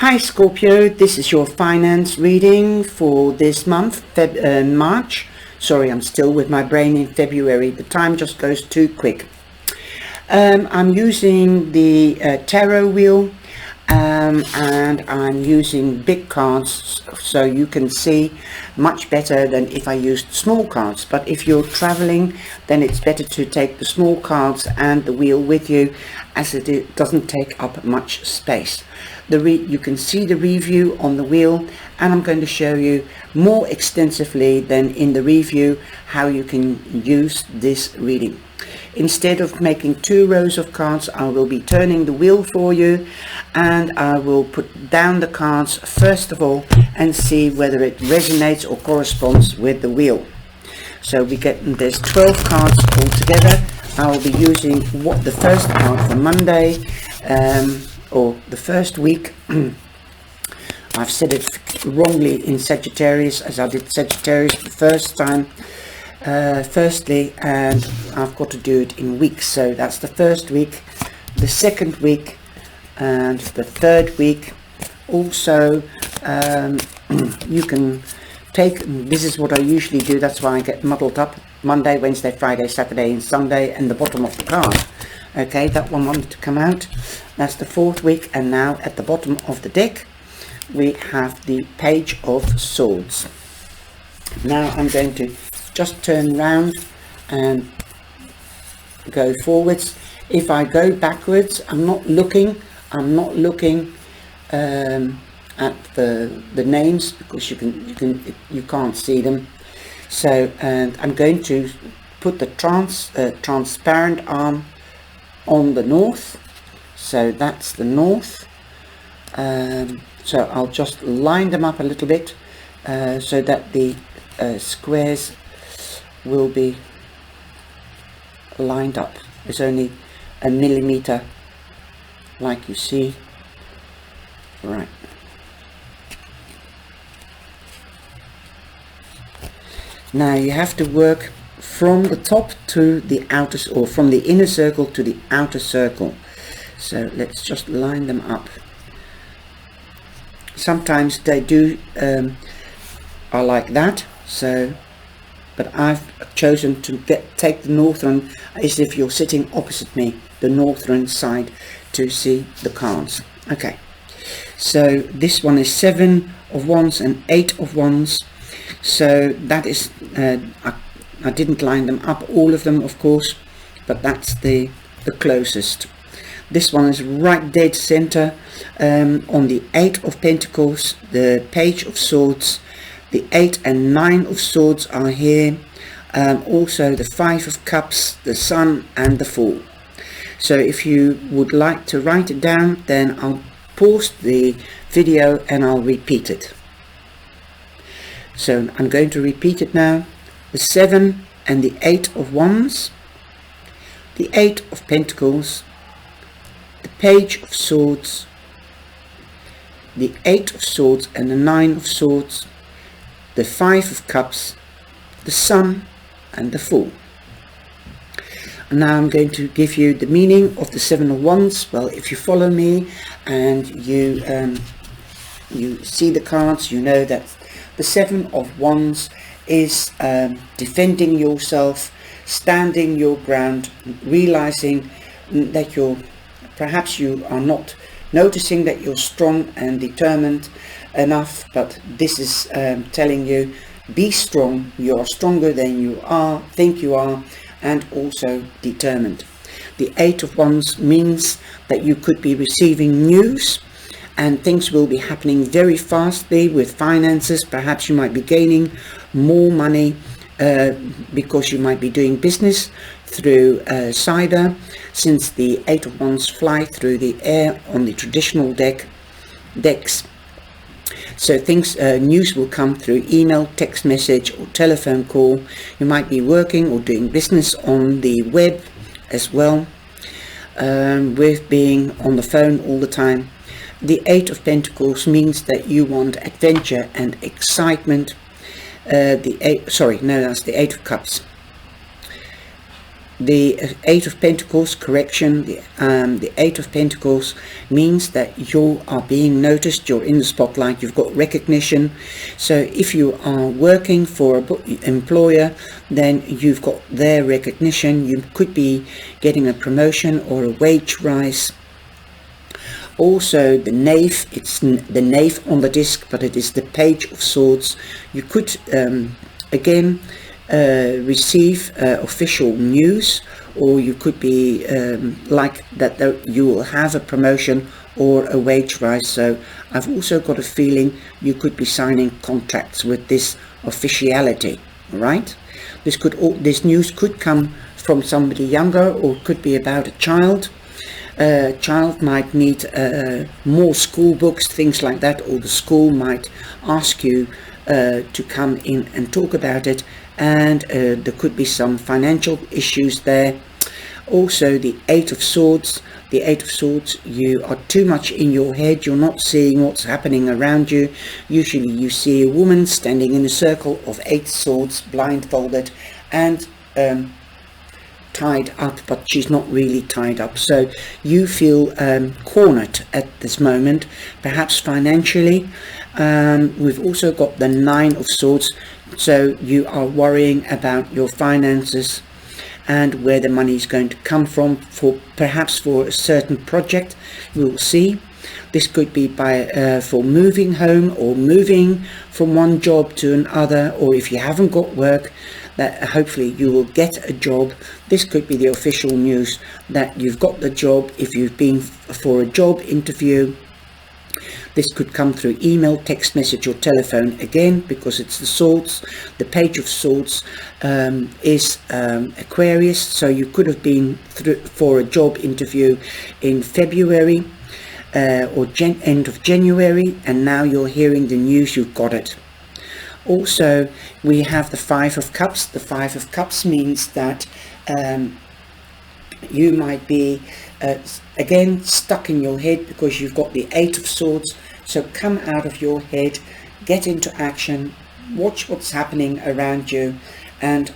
Hi Scorpio, this is your finance reading for this month, March. Sorry, I'm still with my brain in February. The time just goes too quick. I'm using the tarot wheel and I'm using big cards so you can see much better than if I used small cards. But if you're traveling, then it's better to take the small cards and the wheel with you, as it doesn't take up much space. You can see the review on the wheel, and I'm going to show you more extensively than in the review how you can use this reading. Instead of making 2 rows of cards, I will be turning the wheel for you, and I will put down the cards first of all and see whether it resonates or corresponds with the wheel. So there's 12 cards altogether. I'll be using the first card for Monday, or the first week. I've said it wrongly in Sagittarius, as I did Sagittarius the first time, firstly, and I've got to do it in weeks. So that's the first week, the second week, and the third week. Also, you can take, this is what I usually do, that's why I get muddled up, Monday, Wednesday, Friday, Saturday and Sunday, and the bottom of the card. Okay, that one wanted to come out. That's the 4th week, and now at the bottom of the deck we have the Page of Swords. Now I'm going to just turn round and go forwards. If I go backwards, I'm not looking at the names, because you can't see them. So, and I'm going to put the transparent arm on the north. So that's the north. So I'll just line them up a little bit so that the squares will be lined up. It's only a millimeter, like you see. Right. Now you have to work from the top to the outer, or from the inner circle to the outer circle. So let's just line them up. Sometimes they do are like that, so, but I've chosen to take the northern, as if you're sitting opposite me, the northern side, to see the cards. Okay, so this one is 7 of Wands and 8 of Wands. So that is, I didn't line them up, all of them of course, but that's the closest. This one is right dead center on the 8 of Pentacles, the Page of Swords, the 8 and 9 of Swords are here, also the 5 of Cups, the Sun and the Fool. So if you would like to write it down, then I'll pause the video and I'll repeat it. So I'm going to repeat it now. The 7 and the 8 of Wands, the 8 of Pentacles, the Page of Swords, the 8 of Swords and the 9 of Swords, the 5 of Cups, the Sun and the Fool. And now I'm going to give you the meaning of the 7 of Wands. Well, if you follow me and you see the cards, you know that the 7 of Wands is defending yourself, standing your ground, realizing that perhaps you are not noticing that you're strong and determined enough, but this is telling you, be strong. You are stronger than you think you are, and also determined. The 8 of Wands means that you could be receiving news, and things will be happening very fastly with finances. Perhaps you might be gaining more money because you might be doing business through cyber, since the 8 of Wands fly through the air on the traditional decks. So news will come through email, text message or telephone call. You might be working or doing business on the web as well, with being on the phone all the time. The 8 of Pentacles means that you want adventure and excitement. That's the 8 of Cups. The Eight of Pentacles, correction, the Eight of Pentacles means that you are being noticed, you're in the spotlight, you've got recognition. So if you are working for an employer, then you've got their recognition. You could be getting a promotion or a wage rise. Also the Knave, it's the Knave on the disc, but it is the Page of Swords. You could again receive official news, or you could be like that you will have a promotion or a wage rise. So I've also got a feeling you could be signing contracts with this officiality. Right, this news could come from somebody younger, or could be about a child. Child might need more school books, things like that, or the school might ask you to come in and talk about it, and there could be some financial issues there. Also the Eight of Swords. The Eight of Swords, you are too much in your head, you're not seeing what's happening around you. Usually you see a woman standing in a circle of 8 swords, blindfolded and tied up, but she's not really tied up. So you feel cornered at this moment, perhaps financially. We've also got the Nine of Swords, so you are worrying about your finances and where the money is going to come from, perhaps for a certain project. We'll see. This could be for moving home, or moving from one job to another, or if you haven't got work, that hopefully you will get a job. This could be the official news that you've got the job. If you've been for a job interview, this could come through email, text message or telephone, again because it's the Swords. The Page of Swords is Aquarius, so you could have been for a job interview in February or end of January, and now you're hearing the news, you've got it. Also we have the Five of Cups. The Five of Cups means that you might be again stuck in your head because you've got the Eight of Swords. So come out of your head, get into action, watch what's happening around you, and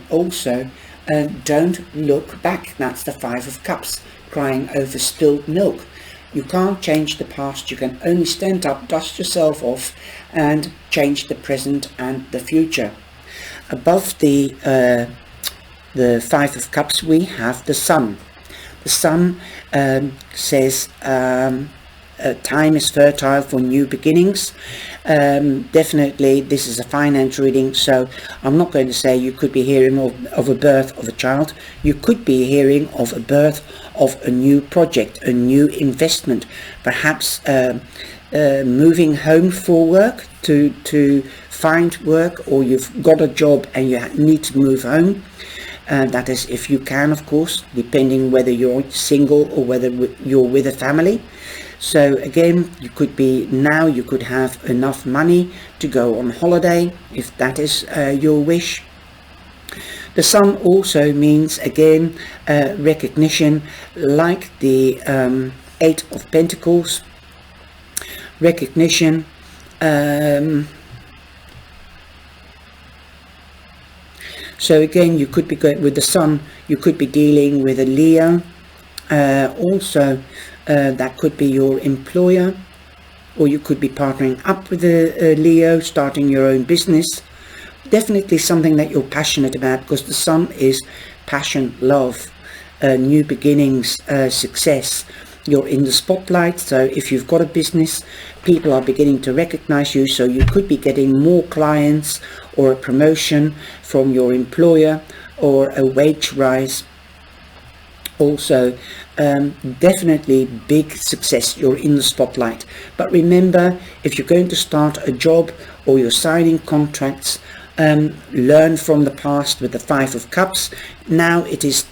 also don't look back. That's the Five of Cups, crying over spilled milk. You can't change the past, you can only stand up, dust yourself off and change the present and the future. Above the Five of Cups we have the Sun. The Sun says time is fertile for new beginnings. Definitely this is a finance reading, so I'm not going to say you could be hearing of a birth of a child. You could be hearing of a birth of a new project, a new investment, perhaps moving home for work to find work, or you've got a job and you need to move home. That is if you can, of course, depending whether you're single or whether you're with a family. So again, you could have enough money to go on holiday if that is your wish. The Sun also means again recognition, like the Eight of Pentacles. Recognition. So again, you could be going with the Sun, you could be dealing with a Leo. Also that could be your employer, or you could be partnering up with a Leo, starting your own business. Definitely something that you're passionate about, because the Sun is passion, love, new beginnings, success. You're in the spotlight, so if you've got a business, people are beginning to recognize you, so you could be getting more clients or a promotion from your employer or a wage rise. Also definitely big success, you're in the spotlight. But remember, if you're going to start a job or you're signing contracts, learn from the past with the Five of Cups. Now it is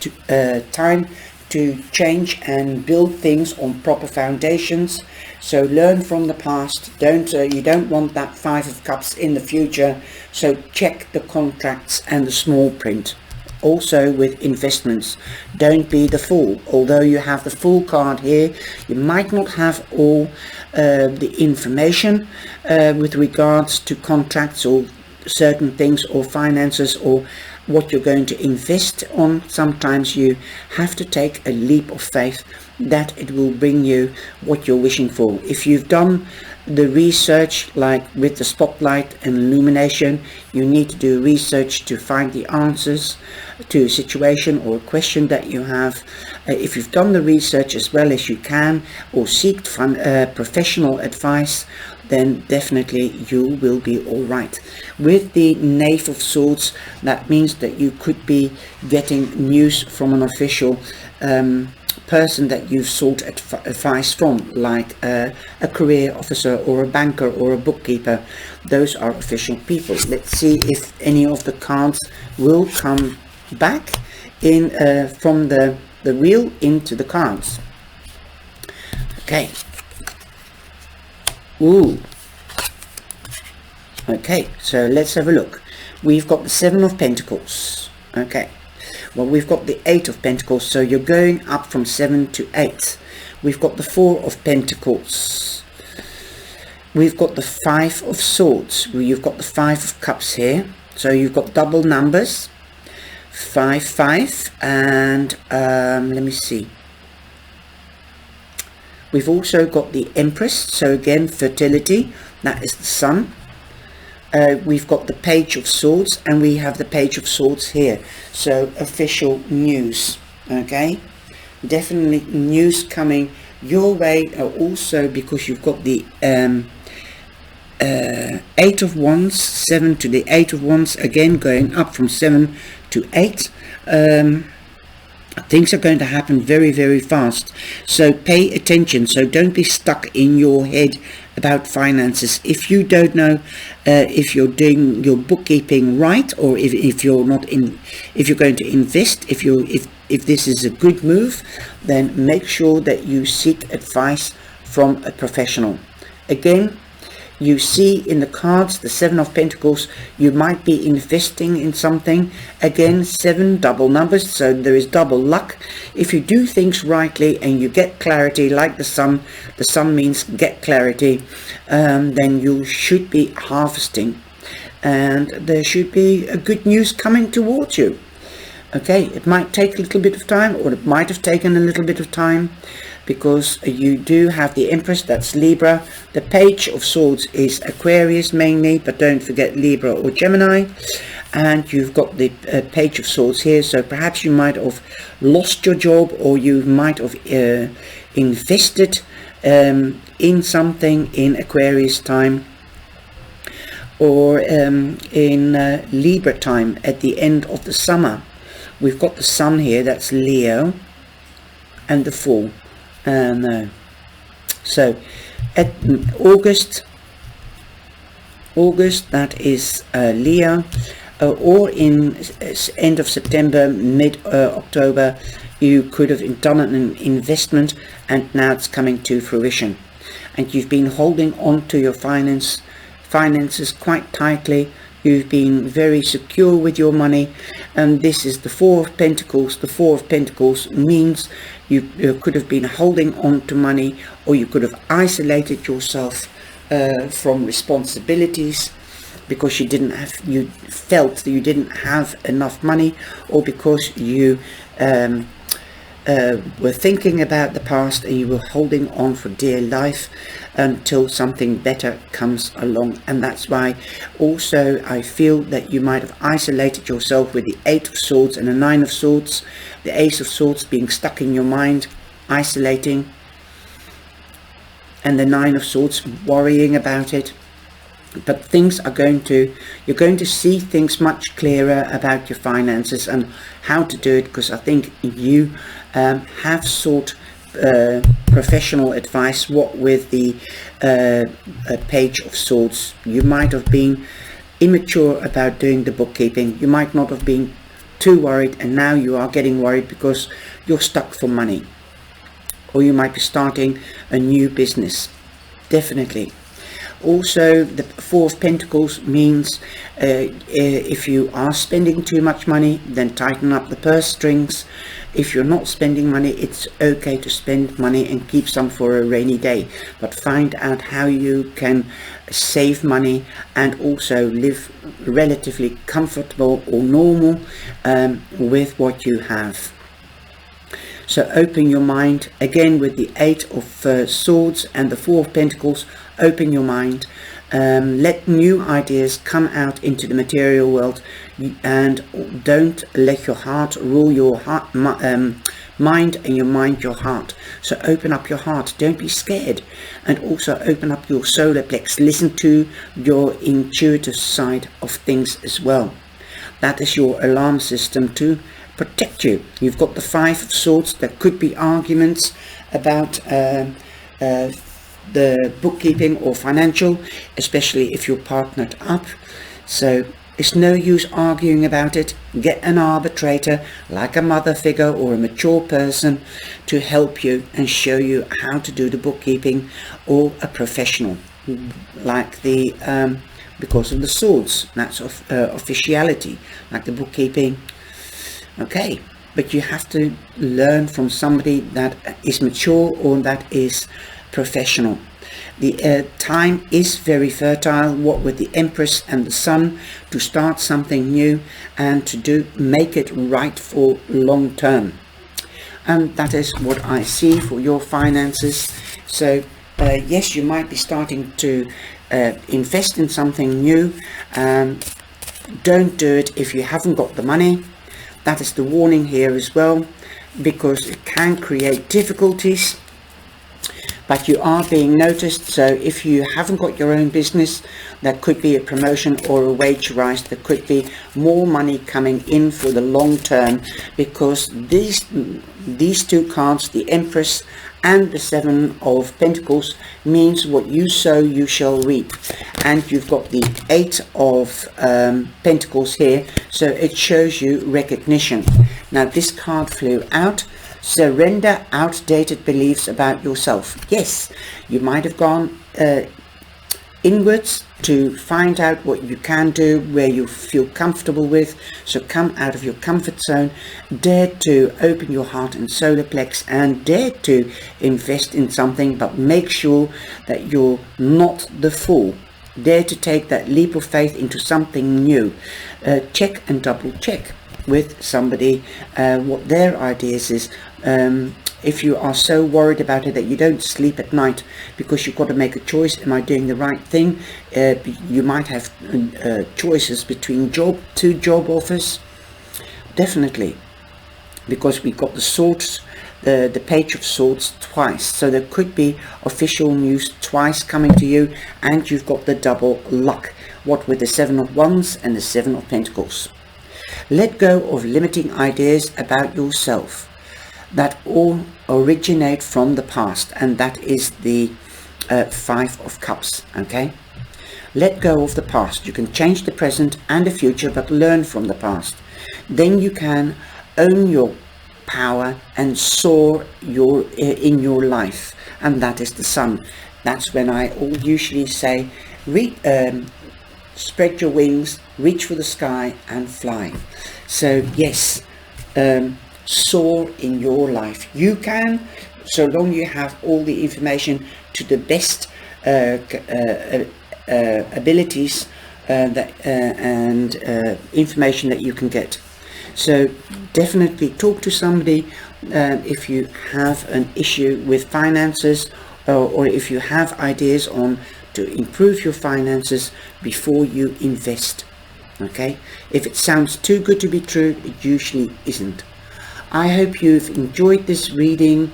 time to change and build things on proper foundations. So learn from the past. You don't want that Five of Cups in the future, so check the contracts and the small print. Also with investments, don't be the fool. Although you have the Fool card here, you might not have all the information with regards to contracts or certain things or finances or what you're going to invest on, sometimes you have to take a leap of faith that it will bring you what you're wishing for. If you've done the research, like with the spotlight and illumination, you need to do research to find the answers to a situation or a question that you have. If you've done the research as well as you can, or seek professional advice, then definitely you will be all right. With the Knave of Swords, that means that you could be getting news from an official person that you've sought advice from, like a career officer or a banker or a bookkeeper. Those are official people. Let's see if any of the cards will come back in from the wheel into the cards. Okay. Ooh. Okay, so let's have a look. We've got the Seven of Pentacles. Okay. Well, we've got the Eight of Pentacles, so you're going up from 7 to 8. We've got the Four of Pentacles. We've got the Five of Swords. You've got the Five of Cups here. So you've got double numbers. 5, 5, and let me see. We've also got the Empress, so again, fertility. That is the Sun. We've got the Page of Swords, and we have the Page of Swords here. So official news. Okay, definitely news coming your way. Also because you've got the Eight of Wands, 7 to the Eight of Wands, again going up from 7 to 8. Things are going to happen very, very fast, so pay attention. So don't be stuck in your head about finances. If you don't know if you're doing your bookkeeping right, or if you're not in, if you're going to invest, if this is a good move, then make sure that you seek advice from a professional. Again, you see in the cards the Seven of Pentacles, you might be investing in something. Again, 7 double numbers, so there is double luck. If you do things rightly and you get clarity, like the sun means get clarity, then you should be harvesting, and there should be a good news coming towards you. Okay, it might take a little bit of time, or it might have taken a little bit of time, because you do have the Empress, that's Libra. The Page of Swords is Aquarius mainly, but don't forget Libra or Gemini. And you've got the Page of Swords here, so perhaps you might have lost your job, or you might have invested in something in Aquarius time, or in Libra time at the end of the summer. We've got the Sun here, that's Leo, and the Fool. No. So at August, that is Leo, or in end of September, mid October, you could have done an investment, and now it's coming to fruition, and you've been holding on to your finances quite tightly. You've been very secure with your money, and this is the Four of Pentacles. The Four of Pentacles means you could have been holding on to money, or you could have isolated yourself from responsibilities because you felt that you didn't have enough money, or because you were thinking about the past and you were holding on for dear life until something better comes along. And that's why also I feel that you might have isolated yourself with the Eight of Swords and the Nine of Swords, the Ace of Swords being stuck in your mind, isolating, and the Nine of Swords worrying about it. But things are you're going to see things much clearer about your finances and how to do it, because I think you have sought professional advice. What with the Page of Swords, you might have been immature about doing the bookkeeping. You might not have been too worried, and now you are getting worried because you're stuck for money, or you might be starting a new business. Definitely. Also, the Four of Pentacles means if you are spending too much money, then tighten up the purse strings. If you're not spending money, it's okay to spend money and keep some for a rainy day, but find out how you can save money and also live relatively comfortable or normal with what you have. So open your mind again with the Eight of Swords and the Four of Pentacles. Open your mind, let new ideas come out into the material world, and don't let your heart rule your heart, mind, and your mind your heart. So open up your heart, don't be scared, and also open up your solar plex. Listen to your intuitive side of things as well. That is your alarm system to protect you. You've got the Five of Swords. There could be arguments about the bookkeeping or financial, especially if you're partnered up. So it's no use arguing about it. Get an arbitrator, like a mother figure or a mature person, to help you and show you how to do the bookkeeping, or a professional like the because of the swords, that's officiality, like the bookkeeping. Okay, but you have to learn from somebody that is mature or that is professional. The time is very fertile, what with the Empress and the Sun, to start something new and to make it right for long term. And that is what I see for your finances. So yes, you might be starting to invest in something new. Don't do it if you haven't got the money. That is the warning here as well, because it can create difficulties. But you are being noticed, so if you haven't got your own business, there could be a promotion or a wage rise. There could be more money coming in for the long term, because these two cards, the Empress and the Seven of Pentacles, means what you sow you shall reap. And you've got the Eight of Pentacles here, so it shows you recognition. Now this card flew out. Surrender outdated beliefs about yourself. Yes, you might have gone inwards to find out what you can do, where you feel comfortable with. So come out of your comfort zone, dare to open your heart and solar plex, and dare to invest in something, but make sure that you're not the fool. Dare to take that leap of faith into something new. Check and double check with somebody what their ideas is. If you are so worried about it that you don't sleep at night because you've got to make a choice, am I doing the right thing? You might have choices between two job offers. Definitely, because we've got the swords, the Page of Swords twice, so there could be official news twice coming to you, and you've got the double luck, what with the Seven of Wands and the Seven of Pentacles. Let go of limiting ideas about yourself that all originate from the past, and that is the Five of Cups. Okay, let go of the past. You can change the present and the future, but learn from the past. Then you can own your power and soar in your life, and that is the Sun. That's when I usually say, spread your wings, reach for the sky and fly. So yes, soar in your life. You can, so long you have all the information to the best abilities and information that you can get. So definitely talk to somebody if you have an issue with finances, or if you have ideas on to improve your finances before you invest. Okay, if it sounds too good to be true, it usually isn't. I hope you've enjoyed this reading,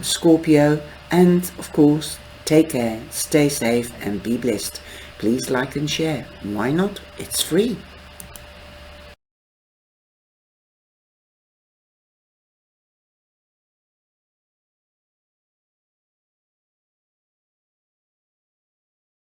Scorpio, and of course take care, stay safe and be blessed. Please like and share. Why not? It's free.